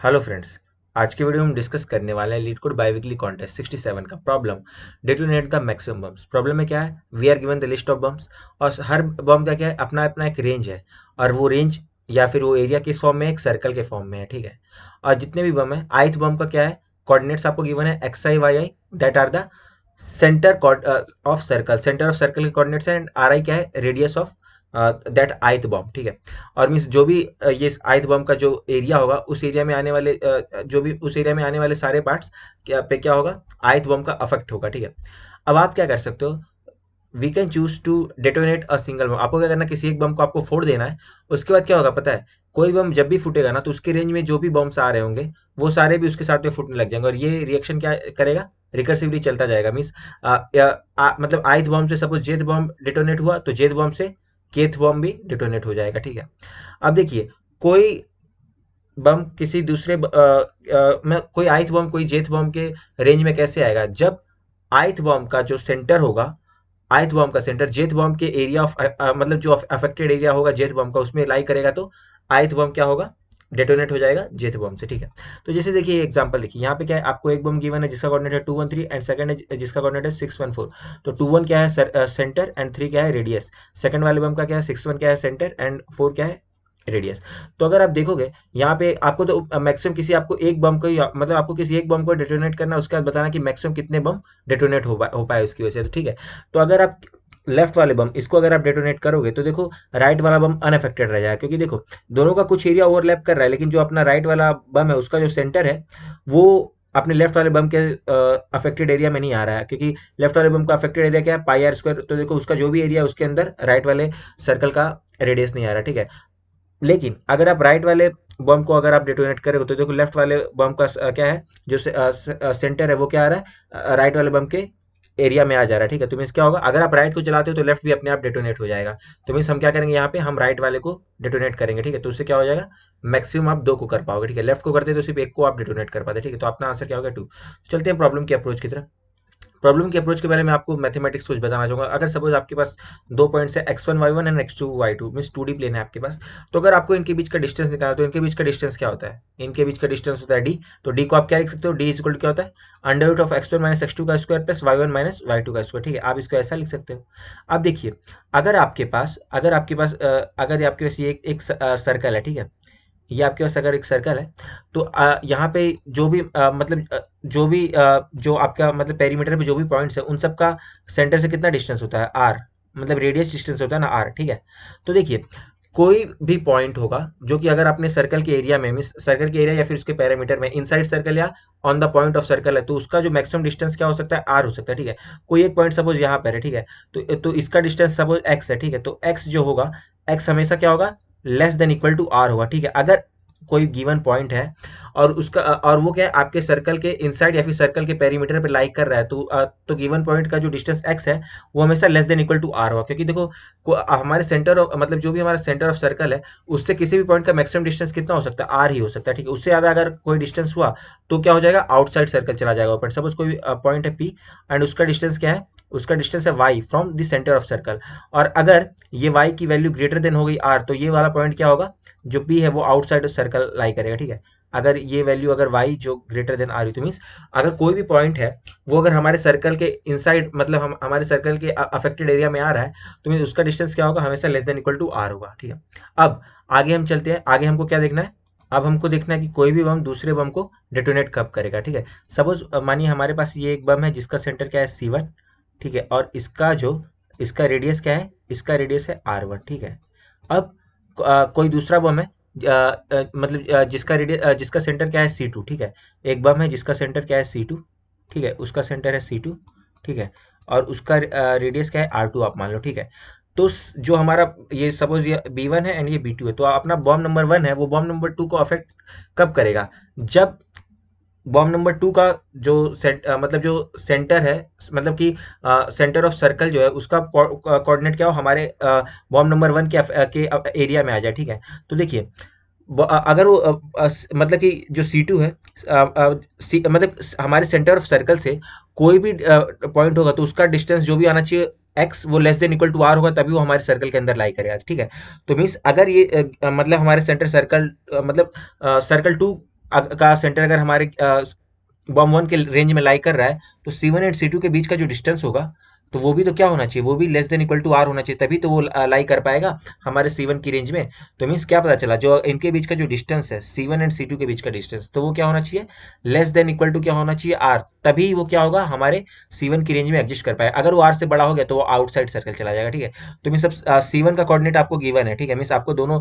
Hello friends. आज की video में हम डिस्कस करने वाले हैं लीड कोड बाईवीकली कॉन्टेस्ट 67 का problem detonate the maximum bombs. Problem में क्या है, we are given the list of bombs और हर बम का क्या है, अपना अपना एक रेंज है और वो रेंज या फिर वो एरिया किस फॉर्म में है, एक सर्कल के फॉर्म में है। ठीक है, और जितने भी बम है, ith बम का क्या है, कोऑर्डिनेट्स आपको गिवन है x i y i, that are the centre of circle. Centre of circle के कोऑर्डिनेट्स है एंड आर आई क्या है, radius of that ith bomb. ठीक है, और मीन्स जो भी ये आइथ बॉम्ब का जो एरिया होगा, उस एरिया में आने वाले जो भी उस एरिया में आने वाले सारे पार्ट्स क्या होगा, आइथ बॉम्ब का अफेक्ट होगा। ठीक है, अब आप क्या कर सकते हो, we can choose to detonate a single bomb. आपको क्या करना है, किसी एक बम को आपको फोड़ देना है। उसके बाद क्या होगा पता है, कोई बम जब भी फूटेगा ना, तो उसके रेंज में जो भी बम्स आ रहे होंगे वो सारे भी उसके साथ में फूटने लग जाएंगे और ये रिएक्शन क्या करेगा, रिकर्सिवली चलता जाएगा। मीन्स मतलब आइथ बम से सपोज जेथ बम डिटोनेट हुआ तो जेथ बम से केथ बम भी डिटोनेट हो जाएगा। ठीक है, अब देखिए, कोई बम किसी दूसरे में, कोई आइथ बम कोई जेथ बम के रेंज में कैसे आएगा, जब आइथ बम का जो सेंटर होगा, आइथ बॉम्ब का सेंटर जेथ बॉम्ब के एरिया ऑफ मतलब जो अफेक्टेड एरिया होगा जेथ बॉम्ब का, उसमें लाई करेगा तो आइथ बॉम्ब क्या होगा, डेटोनेट हो जाएगा जेथ बॉम्ब से। ठीक है, तो जैसे देखिए एग्जांपल देखिए, यहाँ पे क्या है, आपको एक बम गिवन है जिसका कोऑर्डिनेट है 213 एंड सेकंड है जिसका कोऑर्डिनेट है 614। तो 21 क्या है सेंटर एंड 3 क्या है रेडियस। सेकंड वाले बम का क्या है, 61 क्या है सेंटर एंड 4 क्या है रेडियस। तो अगर आप देखोगे यहाँ पे आपको तो मैक्सिमम किसी आपको एक बम को ही, मतलब आपको किसी एक बम को डेटोनेट करना है, उसके बाद बताना कि मैक्सिमम कितने बम डेटोनेट हो पाए उसकी वजह से। तो ठीक है, तो अगर आप लेफ्ट वाले बम इसको अगर आप डेटोनेट करोगे तो देखो राइट वाला बम अनअफेक्टेड रह जाएगा, क्योंकि देखो दोनों का कुछ एरिया ओवरलैप कर रहा है, लेकिन जो अपना राइट वाला बम है उसका जो सेंटर है वो अपने लेफ्ट वाले बम के अफेक्टेड एरिया में नहीं आ रहा है, क्योंकि लेफ्ट वाले बम का अफेक्टेड एरिया क्या है, पाई आर स्क्वायर। तो देखो उसका जो भी एरिया है उसके अंदर राइट वाले सर्कल का रेडियस नहीं आ रहा। ठीक है, लेकिन अगर आप राइट वाले बम को अगर आप डेटोनेट करोगे तो देखो लेफ्ट वाले बम का क्या है, जो सेंटर है वो क्या आ रहा है, राइट वाले बम के एरिया में आ जा रहा है। ठीक है, तो मीन्स क्या होगा, अगर आप राइट को चलाते हो तो लेफ्ट भी अपने आप डेटोनेट हो जाएगा। तो मीन्स हम क्या करेंगे, यहाँ पे हम राइट वाले को डेटोनेट करेंगे। ठीक है, तो उससे क्या हो जाएगा, मैक्सिमम आप 2 को कर पाओगे। ठीक है, लेफ्ट को करते तो सिर्फ एक को आप डेटोनेट कर पाते। ठीक है, तो अपना आंसर क्या होगा 2। चलते हैं प्रॉब्लम की अप्रोच की तरफ। प्रॉब्लम की अप्रोच के बारे में आपको मैथमेटिक्स कुछ बताना चाहूंगा। अगर सपोज आपके पास 2 पॉइंट्स है x1 y1 and x2 y2, means 2D plane है आपके पास। तो अगर आपको इनके बीच का डिस्टेंस निकालना है तो इनके बीच का डिस्टेंस क्या होता है, इनके बीच का डिस्टेंस होता है d। तो d को आप क्या लिख सकते हो, d इज इक्वल टू क्या होता है, under root of x1 minus x2 का square plus y1 minus y2 का स्क्वायर। ठीक है, आप इसको ऐसा लिख सकते हो। अब देखिए, अगर आपके पास ये एक सर्कल है। ठीक है, ये आपके पास अगर एक सर्कल है तो यहाँ पे जो भी जो आपका मतलब पेरीमीटर पे जो भी पॉइंट्स है उन सब का सेंटर से कितना डिस्टेंस होता है, आर, मतलब रेडियस डिस्टेंस होता है ना आर। ठीक है, तो देखिए कोई भी पॉइंट होगा जो कि अगर अपने सर्कल के एरिया में, मीन सर्कल के एरिया या फिर उसके पैरामीटर में इनसाइड सर्कल या on the point of circle है, तो उसका जो मैक्सिमम डिस्टेंस क्या हो सकता है, आर हो सकता है। ठीक है, कोई एक पॉइंट सपोज यहाँ पर है। ठीक है, तो इसका डिस्टेंस सपोज एक्स है। ठीक है, तो एक्स जो होगा, एक्स हमेशा क्या होगा, less than equal to r होगा। ठीक है, अगर कोई गिवन पॉइंट है और उसका और वो क्या है, आपके सर्कल के इनसाइड या फिर सर्कल के पेरीमीटर पे लाइक कर रहा है, तो गिवन पॉइंट का जो डिस्टेंस x है वो हमेशा less than equal to r होगा, क्योंकि देखो हमारे सेंटर ऑफ मतलब जो भी हमारा सेंटर ऑफ सर्कल है उससे किसी भी पॉइंट का मैक्सिमम डिस्टेंस कितना हो सकता है, r ही हो सकता है। ठीक है, उससे ज्यादा अगर कोई डिस्टेंस हुआ तो क्या हो जाएगा, आउटसाइड सर्कल चला जाएगा पॉइंट। सपोज कोई पॉइंट है p एंड उसका डिस्टेंस क्या है, उसका डिस्टेंस है y from the centre of circle, और अगर ये y की वैल्यू ग्रेटर देन हो गई r, तो ये वाला पॉइंट क्या होगा, जो p है वो आउटसाइड सर्कल लाई करेगा। ठीक है, अगर ये वैल्यू अगर y जो ग्रेटर देन r, तो मीन्स अगर कोई भी पॉइंट है वो अगर हमारे सर्कल के इनसाइड मतलब हमारे सर्कल के अफेक्टेड एरिया में आ रहा है, तो मीन्स उसका डिस्टेंस क्या होगा, हमेशा less than equal to r होगा। ठीक है, अब आगे हम चलते हैं। आगे हमको क्या देखना है, अब हमको देखना है कि कोई भी बम दूसरे बम को डेटोनेट कब करेगा। ठीक है, सपोज मानिए हमारे पास ये एक बम है जिसका सेंटर क्या है C1। ठीक है, और इसका रेडियस क्या है, इसका रेडियस है R1। ठीक है, अब कोई दूसरा बम है मतलब जिसका सेंटर क्या है C2। ठीक है, एक बम है जिसका सेंटर क्या है C2। ठीक है, उसका सेंटर है C2। ठीक है, और उसका रेडियस क्या है R2 आप मान लो। ठीक है, तो जो हमारा ये सपोज ये B1 है एंड ये B2 है, तो अपना बॉम्ब नंबर 1 है वो बॉम्ब नंबर 2 को अफेक्ट कब करेगा, जब बॉम्ब नंबर 2 का जो मतलब जो सेंटर है, मतलब कि सेंटर ऑफ सर्कल जो है उसका कोऑर्डिनेट क्या हो, हमारे बॉम्ब नंबर 1 के एरिया में आ जाए। ठीक है, तो देखिए अगर वो मतलब कि जो C2 है मतलब हमारे सेंटर ऑफ सर्कल से कोई भी पॉइंट होगा तो उसका डिस्टेंस जो भी आना चाहिए x वो less than equal to r होगा, तभी वो हमारे सर्कल के अंदर लाई करेगा। ठीक है, तो मीन्स अगर ये मतलब हमारे सेंटर सर्कल मतलब सर्कल 2 का सेंटर अगर हमारे बॉम्ब वन के रेंज में लाई कर रहा है, तो C1 एंड C2 के बीच का जो डिस्टेंस होगा, तो वो भी तो क्या होना चाहिए, वो भी less than equal to r होना चाहिए, तभी तो वो लाई कर पाएगा हमारे C1 की रेंज में। तो मीन्स क्या पता चला, जो इनके बीच का जो डिस्टेंस है C1 एंड C2 के बीच का डिस्टेंस, तो वो क्या होना चाहिए, लेस देन इक्वल टू क्या होना चाहिए, आर, तभी वो क्या होगा, हमारे C1 की रेंज में एग्जिस्ट कर पाएगा। अगर वो आर से बड़ा हो गया तो वो आउटसाइड सर्कल चला जाएगा, ठीक है। तो मीन्स अब C1 का कोऑर्डिनेट आपको गिवन है, ठीक है। मीन्स आपको दोनों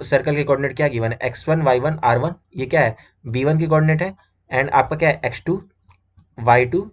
सर्कल के कोऑर्डिनेट क्या गिवन है, x1 y1 r1, ये क्या है, b1 की कोऑर्डिनेट है, एंड आपका क्या है, x2 y2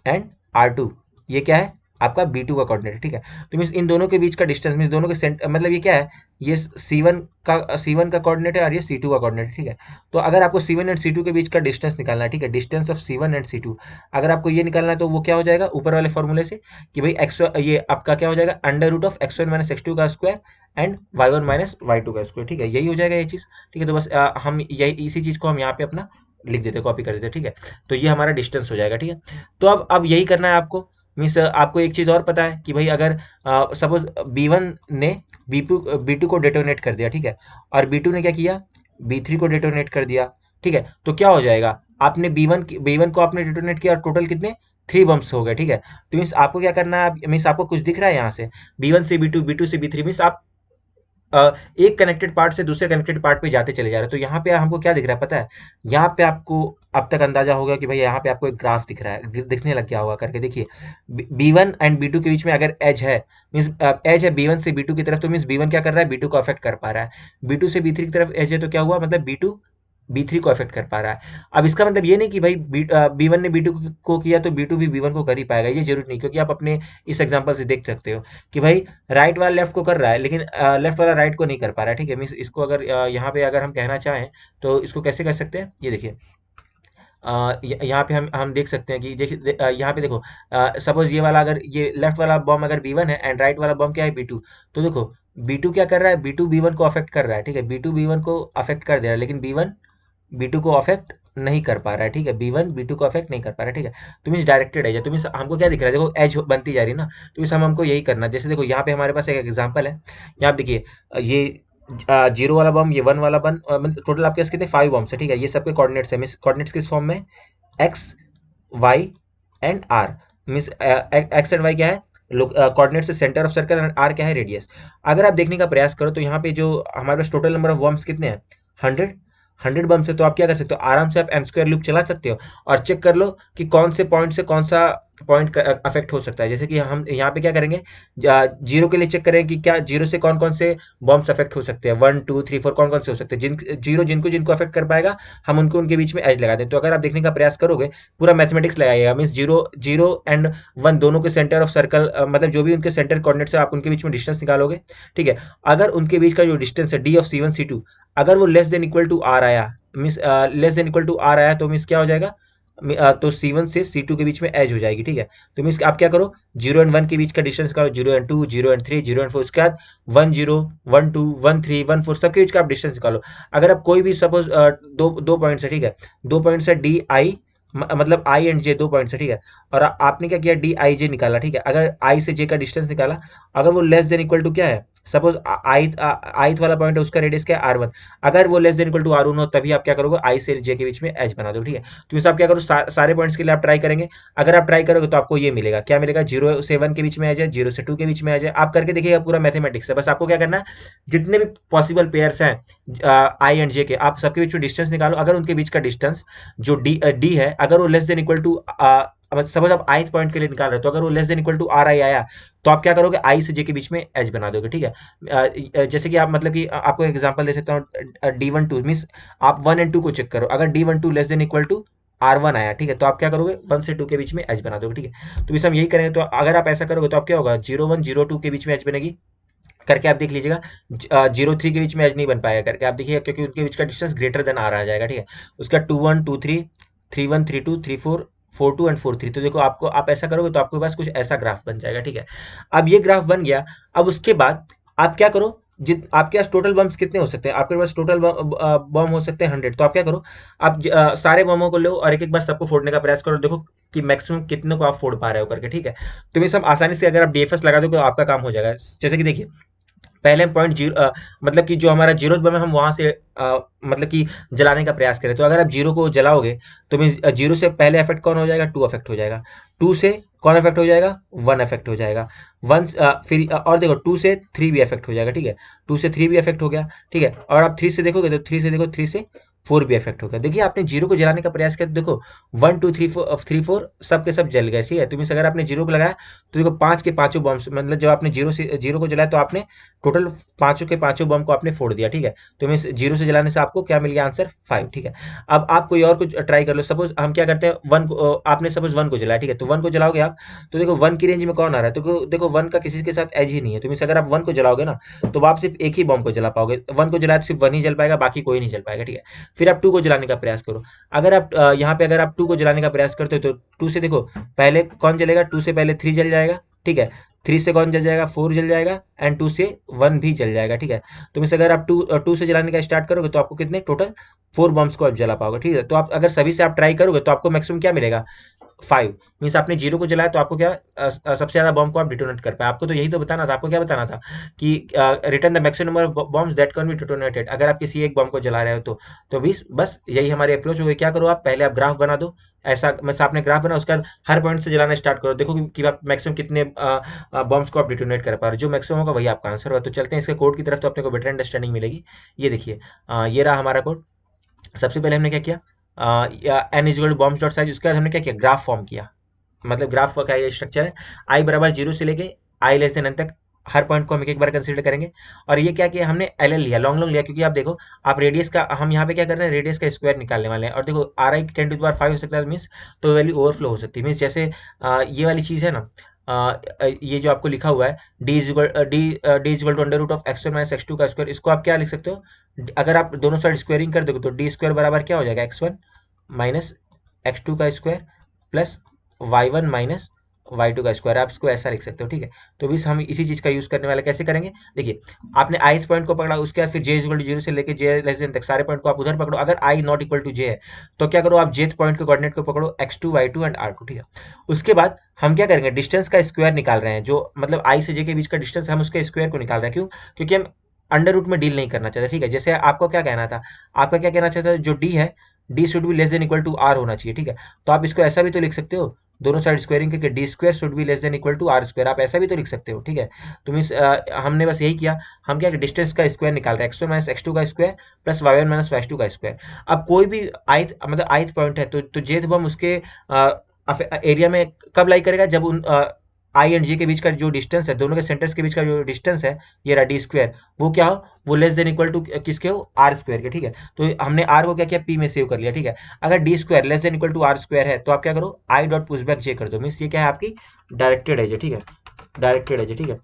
एंड r2, ये क्या है आपका b2 का कोऑर्डिनेट है, ठीक है। तो मीन्स इन दोनों के बीच का डिस्टेंस, मीन्स दोनों के मतलब ये क्या है, ये C1 का कोऑर्डिनेट है और ये C2 का कोऑर्डिनेट है, ठीक है। तो अगर आपको C1 एंड C2 के बीच का डिस्टेंस निकालना है, ठीक है, distance of C1 and C2, अगर आपको ये निकालना है तो वो क्या हो जाएगा, ऊपर वाले फॉर्मूले से कि भाई ये आपका क्या हो जाएगा, under root of x1 minus x2 का square and y1 minus y2 का स्क्वायर, ठीक है, यही हो जाएगा ये चीज, ठीक है। तो बस हम यही इसी चीज को हम यहाँ पे अपना लिख देते, कॉपी कर देते, ठीक है। तो ये हमारा डिस्टेंस हो जाएगा, ठीक है। तो अब यही करना है आपको। मीन्स आपको एक चीज और पता है कि भाई अगर सपोज B1 ने B2 को डेटोनेट कर दिया, ठीक है, और B2 ने क्या किया, B3 को डेटोनेट कर दिया, ठीक है, तो क्या हो जाएगा, आपने B1 को आपने डेटोनेट किया और टोटल कितने 3 बम्स हो गए, ठीक है। तो मीन्स आपको क्या करना है, मीन्स आपको कुछ दिख रहा है यहाँ से, B1 से B2, B2 से B3, मीन्स आप एक कनेक्टेड पार्ट से दूसरे कनेक्टेड पार्ट पे जाते चले जा रहे हैं। तो यहाँ पे हमको क्या दिख रहा है पता है, यहाँ पे आपको अब तक अंदाजा होगा कि भाई यहाँ पे आपको एक ग्राफ दिख रहा है, दिखने लग गया होगा करके, देखिए B1 एंड B2 के बीच में अगर एज है, मीन्स एज है B1 से B2 की तरफ, तो मीन्स B1 क्या कर रहा है, B2 को अफेक्ट कर पा रहा है, B2 से B3 की तरफ एज है, तो क्या हुआ, मतलब B2 B3 को अफेक्ट कर पा रहा है। अब इसका मतलब ये नहीं कि भाई B1 ने B2 को किया तो B2 भी B1 को कर ही पाएगा, ये जरूर नहीं, क्योंकि आप अपने इस एग्जांपल से देख सकते हो कि भाई राइट वाला लेफ्ट को कर रहा है, लेकिन लेफ्ट वाला राइट को नहीं कर पा रहा है, ठीक है। मीन्स इसको अगर यहाँ पे अगर हम कहना चाहें तो इसको कैसे कर सकते हैं, ये देखिए, यहाँ पे हम देख सकते हैं कि देखिए यहाँ पे देखो, सपोज ये वाला, अगर ये लेफ्ट वाला बॉम्ब अगर B1 है एंड राइट वाला बॉम्ब क्या है, B2, तो देखो B2 क्या कर रहा है, B2 B1 को अफेक्ट कर रहा है, ठीक है, B2 B1 को अफेक्ट कर दे रहा है, लेकिन B1 B2 को अफेक्ट नहीं कर पा रहा है, ठीक है, B1 B2 को अफेक्ट नहीं कर पा रहा है, ठीक है। तो मीन्स डायरेक्टेड है, तो मीन्स हमको क्या दिख रहा है, देखो एज बनती जा रही है ना, तो इस हमको यही करना है। जैसे देखो यहाँ पे हमारे पास एक एग्जांपल है, यहाँ पे देखिए ये 0 वाला बम, ये 1 वाला बम, मतलब टोटल आपके पास कितने 5 बम्स है, ठीक है। ये सबके कोऑर्डिनेट्स है, मीन्स कोऑर्डिनेट्स किस फॉर्म में, x y and r, means x and y क्या है, कोऑर्डिनेट से centre of circle, and r क्या है, रेडियस। अगर आप देखने का प्रयास करो तो यहाँ पे जो हमारे पास टोटल नंबर ऑफ बम्स कितने हैं, 100 बम्स है। तो आप क्या कर सकते हो, आराम से आप एम स्क्वायर लूप चला सकते हो और चेक कर लो कि कौन से पॉइंट से कौन सा पॉइंट अफेक्ट हो सकता है। जैसे कि हम यहाँ पे क्या करेंगे, जीरो के लिए चेक करें कि क्या जीरो से कौन कौन से बॉम्ब्स अफेक्ट हो सकते हैं, 1 2 3 4 कौन कौन से हो सकते हैं, जीरो जिनको जिनको अफेक्ट कर पाएगा हम उनको उनके बीच में एज लगा दें। तो अगर आप देखने का प्रयास करोगे, पूरा मैथमेटिक्स लगाइएगा, मीन्स जीरो एंड 1 दोनों के सेंटर ऑफ सर्कल, मतलब जो भी उनके सेंटर कोऑर्डिनेट्स है आप उनके बीच में डिस्टेंस निकालोगे, ठीक है। अगर उनके बीच का जो डिस्टेंस है डी ऑफ C1 C2, अगर वो less than equal to R आया, means less than equal to R आया, तो मीन्स क्या हो जाएगा, तो C1 से C2 के बीच में एज हो जाएगी, ठीक है। तो मीन्स आप क्या करो, 0 एंड 1 के बीच का डिस्टेंस निकालो, 0 एंड 2, 0 एंड 3, 0 एंड 4, उसके बाद 1 0 1 2 1 3 1 4 सबके बीच का आप डिस्टेंस निकालो। अगर आप कोई भी सपोज दो पॉइंट्स है, ठीक है, दो पॉइंट्स है डी आई, मतलब आई एंड जे, दो पॉइंट्स है, ठीक है, और आपने क्या किया, डी आई जे निकाला, ठीक है। अगर आई से जे का डिस्टेंस निकाला, अगर वो लेस देन इक्वल टू क्या है, सपोज आईथ वाला पॉइंट है, उसका रेडियस क्या है, R1, अगर वो less than equal to R1 हो, तभी आप क्या करोगे, आई से जे के बीच में एज बना दो, ठीक है। तो इस आप क्या करो, सारे पॉइंट्स के लिए आप ट्राई करेंगे। अगर आप ट्राई करोगे तो आपको ये मिलेगा, क्या मिलेगा, 0 से 1 के बीच में एज है, 0 से 2 के बीच में एज है। आप करके देखिएगा, पूरा मैथमेटिक्स है, बस आपको क्या करना है, जितने भी पॉसिबल पेयर्स हैं आई एंड जे के, आप सबके बीच में डिस्टेंस निकालो। अगर उनके बीच का डिस्टेंस जो डी है, अगर वो less than equal to, suppose आप आईथ पॉइंट के लिए निकाल रहे हो, तो अगर वो less than equal to r i आया, तो आप क्या करोगे, आई से जे के बीच में एज बना दोगे, ठीक है। जैसे कि आप मतलब कि आपको एग्जांपल दे सकता हूँ, D12 मीन्स आप 1 एंड 2 को चेक करो, अगर D12 less than equal to R1 आया, ठीक है, तो आप क्या करोगे, 1 से 2 के बीच में एज बना दोगे, ठीक है। तो इस हम यही करेंगे, तो अगर आप ऐसा करोगे तो आप क्या होगा, 0 1 0 2 के बीच में एज बनेगी करके आप देख लीजिएगा, 0 3 के बीच में एज नहीं बन पाएगा करके आप देखिएगा, क्योंकि उनके बीच का डिस्टेंस ग्रेटर देन आर आ जाएगा, ठीक है। उसका 2 1 2 3 3 1 3 2 3 4 4 2 एंड 4 3, तो देखो आपको, आप ऐसा करोगे तो आपके पास कुछ ऐसा ग्राफ बन जाएगा, ठीक है। अब ये ग्राफ बन गया, अब उसके बाद आप क्या करो, जित आपके पास टोटल बम्स कितने हो सकते हैं, आपके पास टोटल बम हो सकते हैं 100, तो आप क्या करो, आप सारे बमों को लो और एक एक बार सबको फोड़ने का प्रयास करो, देखो कि मैक्सिमम कितने को आप फोड़ पा रहे हो करके, ठीक है। तो ये सब आसानी से अगर आप DFS लगा दो तो आपका काम हो जाएगा। जैसे कि देखिए, पहले हम पॉइंट जीरो मतलब कि जो हमारा जीरो बम है हम वहां से मतलब कि जलाने का प्रयास करें। तो अगर आप जीरो को जलाओगे तो मीन जीरो से पहले इफेक्ट कौन हो जाएगा, टू इफेक्ट हो जाएगा। टू से कौन इफेक्ट हो जाएगा, वन इफेक्ट हो जाएगा। वन फिर और देखो टू से थ्री भी इफेक्ट हो जाएगा, ठीक है। टू से थ्री भी इफेक्ट हो गया, ठीक है। और आप थ्री से देखोगे तो थ्री से देखो, थ्री से फोर भी इफेक्ट हो गया। देखिए आपने जीरो को जलाने का प्रयास किया तो देखो one two three four three four सब के सब जल गए, ठीक है। तो मीन्स अगर आपने जीरो को लगाया तो देखो पांच के पांचों बॉम्ब, मतलब जब आपने जीरो से जीरो को जलाया तो आपने टोटल पांचों के पांचों बम को आपने फोड़ दिया, ठीक है। तो मीन्स जीरो से जलाने से आपको क्या मिल गया आंसर, फाइव, ठीक है। अब आप कोई और कुछ ट्राई कर लो। सपोज हम क्या करते हैं, वन को आपने सपोज वन को जलाया, ठीक है। तो वन को जलाओगे आप तो देखो वन की रेंज में कौन आ रहा है, तो देखो वन का किसी के साथ एज ही नहीं है। तो मीन्स अगर आप वन को जलाओगे ना तो आप सिर्फ एक ही बम को जला पाओगे। वन को जलाया तो सिर्फ वन ही जल पाएगा, बाकी कोई नहीं जल पाएगा, ठीक है। फिर आप टू को जलाने का प्रयास करो। अगर आप यहाँ पे अगर आप टू को जलाने का प्रयास करते हो तो टू से देखो पहले कौन जलेगा, टू से पहले थ्री जल जाएगा, ठीक है। थ्री से कौन जल जाएगा, फोर जल जाएगा, एंड टू से वन भी जल जाएगा, ठीक है। तो मीन्स अगर आप टू से जलाने का स्टार्ट करोगे तो आपको कितने टोटल फोर बम्स को आप जला पाओगे, ठीक है। तो आप अगर सभी से आप ट्राई करोगे तो आपको मैक्सिमम क्या मिलेगा, फाइव। मीन्स आपने जीरो को जलाया तो आपको क्या सबसे ज्यादा बॉम्ब को आप डिटोनेट कर पाए। आपको तो यही तो बताना था, आपको क्या बताना था कि return the maximum number of bombs that can be detonated. अगर आप किसी एक बॉम्ब को जला रहे हो तो बस यही हमारी अप्रोच हो गई। क्या करो आप पहले आप ग्राफ बना दो, ऐसा मतलब आपने ग्राफ बना, उसका हर पॉइंट से जलाना स्टार्ट करो, देखो कि आप मैक्सिमम कितने बॉम्ब्स को आप डिटोनेट कर पा रहे हो। जो मैक्सिमम होगा वही आपका आंसर होगा। तो चलते हैं इसके कोड की तरफ, तो अपने को बेटर अंडरस्टैंडिंग मिलेगी। ये देखिए ये रहा हमारा कोड। सबसे पहले हमने क्या किया, n equal bomb dot size, उसके बाद हमने क्या किया, ग्राफ फॉर्म किया। मतलब ग्राफ का ये स्ट्रक्चर है, आई बराबर जीरो से लेके आई लेस देन एन तक हर पॉइंट को हम एक एक बार कंसीडर करेंगे। और ये क्या किया हमने, एल एल लिया, लॉन्ग लॉन्ग लिया, क्योंकि आप देखो आप रेडियस का, हम यहाँ पे क्या कर रहे हैं, रेडियस का स्क्वायर निकालने वाले हैं। और देखो आर आई 10⁵ हो सकता है, मीन्स तो वैल्यू ओवरफ्लो हो सकती है। मीन्स जैसे ये वाली चीज़ है ना, ये जो आपको लिखा हुआ है D is equal to under root of x one minus x two का स्क्वायर, इसको आप क्या लिख सकते हो, अगर आप दोनों साइड स्क्वायरिंग कर दोगे तो डी स्क्वायर बराबर क्या हो जाएगा, x one minus x two का square plus y one minus y two का स्क्वायर, आप इसको ऐसा लिख सकते हो, ठीक है। तो भी हम इसी चीज का यूज करने वाले, कैसे करेंगे, देखिए आपने आई पॉइंट को पकड़ा, उसके बाद फिर जे इक्वल टू जीरो से लेकर जे लेस देन तक सारे पॉइंट को आप उधर पकड़ो। अगर आई नॉट इक्वल टू जे है तो क्या करो, आप जेथ पॉइंट के कोऑर्डिनेट को पकड़ो, x two y two and r two, ठीक है। उसके बाद हम क्या करेंगे, डिस्टेंस का स्क्वायर निकाल रहे हैं, जो मतलब आई से जे के बीच का डिस्टेंस, हम उसके स्क्वायर को निकाल रहे हैं। क्यों, क्योंकि हम अंडर रूट में डील नहीं करना चाहते, ठीक है। जैसे आपको क्या कहना था, आपका क्या कहना चाहता है, जो डी है D should be less than equal to r होना चाहिए, ठीक है। तो आप इसको ऐसा भी तो लिख सकते हो, दोनों साइड स्क्वायरिंग करके D square should be less than equal to r square, आप ऐसा भी तो लिख सकते हो, ठीक है। तो मीन्स हमने बस यही किया, हम क्या डिस्टेंस का स्क्वायर निकाल रहे हैं, x one minus x two का square plus y one minus y two का स्क्वायर। अब कोई भी आइथ मतलब आइथ पॉइंट है तो जेथ बम उसके एरिया में कब लाई करेगा, जब उन आई एंड जी के बीच का जो डिस्टेंस है, दोनों के सेंटर्स के बीच का जो डिस्टेंस है, ये रहा डी स्क्वायर, वो क्या हो, वो लेस देन इक्वल टू किसके हो, आर स्क्वायर के, ठीक है। तो हमने आर को क्या किया, पी में सेव कर लिया, ठीक है। अगर D square less than equal to r square है तो आप क्या करो, आई डॉट पुशबैक जे कर दो, मीन्स ये क्या है, आपकी डायरेक्टेड एज है, ठीक है, डायरेक्टेड एज है, ठीक है।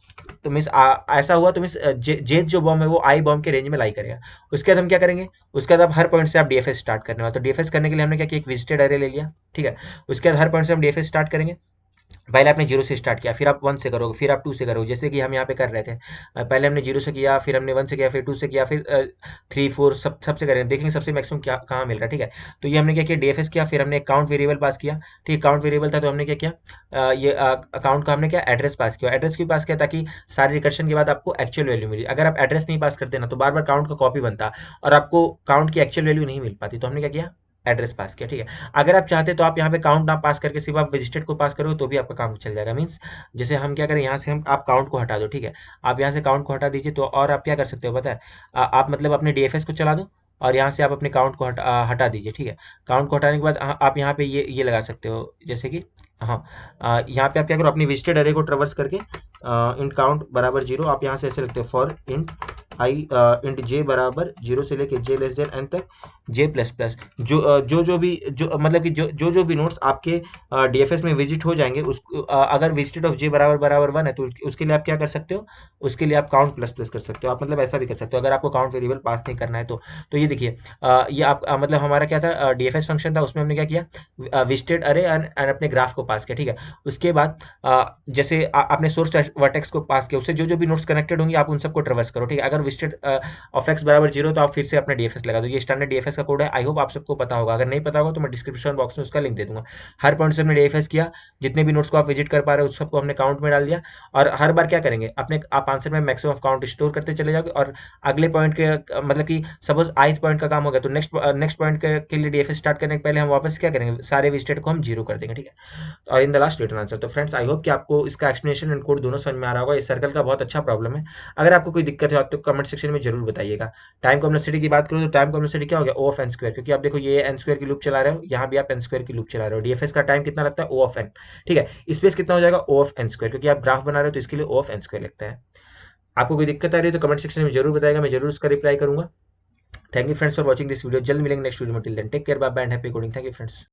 तो मीन्स ऐसा हुआ तो मीन्स जेथ जो बॉम्ब है वो आई बॉम्ब के रेंज में लाई करेगा। उसके बाद हम क्या करेंगे, उसके बाद आप हर पॉइंट से आप डीएफएस स्टार्ट करने वाले, तो डीएफएस करने के लिए हमने क्या किया, एक विजिटेड एरे ले लिया, ठीक है। उसके बाद हर पॉइंट से हम डीएफएस स्टार्ट करेंगे। पहले आपने जीरो से स्टार्ट किया, फिर आप वन से करोगे, फिर आप टू से करोगे, जैसे कि हम यहाँ पे कर रहे थे। पहले हमने जीरो से किया, फिर हमने वन से किया, फिर टू से किया, फिर थ्री फोर सबसे करेंगे, देखेंगे सबसे मैक्सिमम क्या कहाँ मिल रहा है, ठीक है। तो ये हमने क्या किया, डीएफएस किया, फिर हमने एक काउंट वेरिएबल पास किया, ठीक है। काउंट वेरिएबल था तो हमने क्या किया, ये अकाउंट का हमने क्या एड्रेस पास किया, एड्रेस क्यों पास किया, ताकि सारे रिकर्शन के बाद आपको एक्चुअल वैल्यू मिली। अगर आप एड्रेस नहीं पास करते ना तो बार बार काउंट का कॉपी बनता और आपको काउंट की एक्चुअल वैल्यू नहीं मिल पाती। तो हमने क्या किया, एड्रेस पास किया, ठीक है। अगर आप चाहते तो आप यहाँ पे काउंट ना पास करके सिर्फ आप विजिटेड को पास करोगे तो भी आपका काम चल जाएगा। मीन्स जैसे हम क्या करें, यहाँ से हम आप काउंट को हटा दो, ठीक है। आप यहाँ से काउंट को हटा दीजिए, तो और आप क्या कर सकते हो पता है, आप मतलब अपने डीएफएस को चला दो और यहाँ से आप अपने काउंट को हटा दीजिए, ठीक है। काउंट को हटाने के बाद आप यहाँ पे ये लगा सकते हो, जैसे कि हाँ यहाँ पे आप क्या करो, अपनी विजिटेड अरे को ट्रेवर्स करके इंट काउंट बराबर जीरो, आप यहाँ से ऐसे लिखते हो, फॉर इंट आई इंट जे बराबर जीरो से लेके जे लेस देन एन तक जे प्लस प्लस, जो भी जो मतलब कि जो भी नोट्स आपके डीएफएस में विजिट हो जाएंगे, उस अगर विजिटेड ऑफ जे बराबर बराबर वन है तो उसके लिए आप क्या कर सकते हो, उसके लिए आप काउंट प्लस प्लस कर सकते हो। आप मतलब ऐसा भी कर सकते हो अगर आपको काउंट वेरिएबल पास नहीं करना है तो ये देखिए ये आप मतलब हमारा क्या था, डीएफएस फंक्शन था, उसमें हमने क्या किया, विजिटेड अरे एंड अपने ग्राफ को पास किया, ठीक है। उसके बाद जैसे आपने सोर्स वर्टेक्स को पास किया, उससे जो भी नोट्स कनेक्टेड होंगे आप उन सबको ट्रेवर्स करो, ठीक है। अगर विजिटेड ऑफ एक्स बराबर जीरो तो आप फिर से अपना डीएफएस लगा दो, ये स्टैंडर्ड डीएफएस का कोड है, आई होप आप सबको पता होगा। अगर नहीं पता होगा तो मैं डिस्क्रिप्शन बॉक्स में उसका लिंक दे दूंगा। हर पॉइंट से हमने डीएफएस किया, जितने भी नोट्स को आप विजिट कर पा रहे हो उस सबको हमने काउंट में डाल दिया, और हर बार क्या करेंगे, अपने आप आंसर में मैक्सिमम ऑफ काउंट स्टोर करते चले जाओगे, और अगले पॉइंट के मतलब कि सपोज ith पॉइंट का काम हो गया तो नेक्स्ट पॉइंट के लिए डीएफएस स्टार्ट करने के पहले हम वापस क्या करेंगे, सारे वेस्टेड को हम जीरो कर देंगे, ठीक है। और in the last return answer. तो फ्रेंड्स आई होप कि आपको इसका एक्सप्लेनेशन एंड कोड दोनों समझ में आ रहा होगा। इस सर्कल का बहुत अच्छा प्रॉब्लम है। अगर आपको कोई दिक्कत है तो कमेंट सेक्शन में जरूर बताइएगा। टाइम कॉम्प्लेक्सिटी की बात करूँ तो टाइम कॉम्प्लेक्सिटी क्या हो गया, ओ ऑफ एन स्क्वायर, क्योंकि आप देखो ये एन स्क्वायर की लूप चला रहे हो, यहाँ भी आप एन स्क्वायर की लूप चला रहे हो। डीएफएस का टाइम कितना लगता है, ओ ऑफ एन, ठीक है। स्पेस कितना हो जाएगा, ओ ऑफ एन स्क्वायर, क्योंकि आप ग्राफ बना रहे हो तो इसके लिए ओ ऑफ एन स्क्वायर लगता है। आपको कोई दिक्कत आ रही है तो कमेंट सेक्शन में जरूर बताएगा, मैं जरूर उसका रिप्लाई करूंगा। Thank you friends for watching this video. जल्द मिलेंगे नेक्स्ट वीडियो में। Till then take care, bye bye and happy coding. Thank you friends.